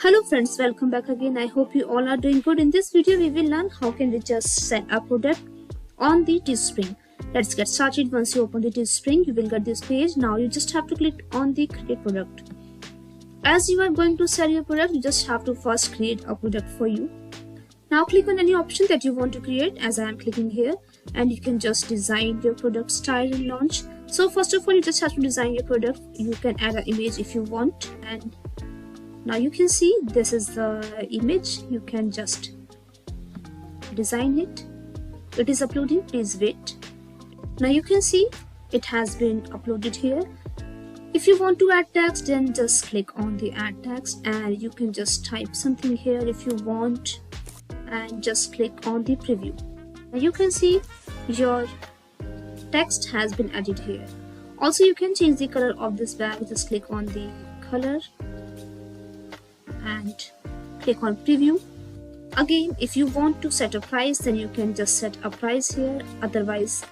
Hello friends, welcome back again. I hope you all are doing good. In this video we will learn how can we just sell a product on the TeeSpring. Let's get started. Once you open the TeeSpring, you will get this page. Now you just have to click on the create product. As you are going to sell your product, you just have to first create a product for you. Now click on any option that you want to create, as I am clicking here, and you can just design your product style and launch. So first of all, you just have to design your product. You can add an image if you want, and now you can see this is the image. You can just design it. It is uploading, please wait. Now you can see it has been uploaded here. If you want to add text, then just click on the add text and you can just type something here if you want, and just click on the preview. Now you can see your text has been added here. Also you can change the color of this bag. Just click on the color and click on preview. Again, if you want to set a price, then you can just set a price here. Otherwise,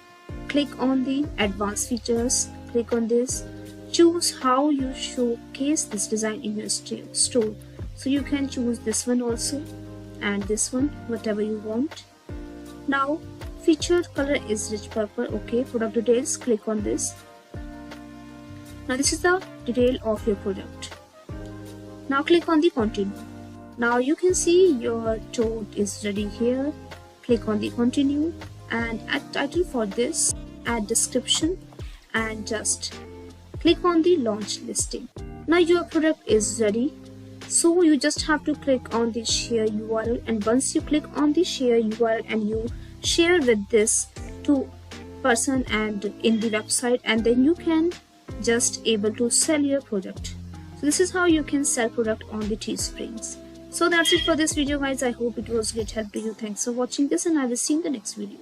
click on the advanced features, click on this, choose how you showcase this design in your store. So you can choose this one also and this one, whatever you want. Now featured color is rich purple. Okay, product details, click on this. Now this is the detail of your product. Now click on the continue. Now you can see your tote is ready here. Click on the continue and add title for this, add description, and just click on the launch listing. Now your product is ready. So you just have to click on the share URL, and once you click on the share URL and you share with this to person and in the website, and then you can just able to sell your product. So this is how you can sell product on the TeeSprings. So that's it for this video guys. I hope it was great help to you. Thanks for watching this, and I will see you in the next video.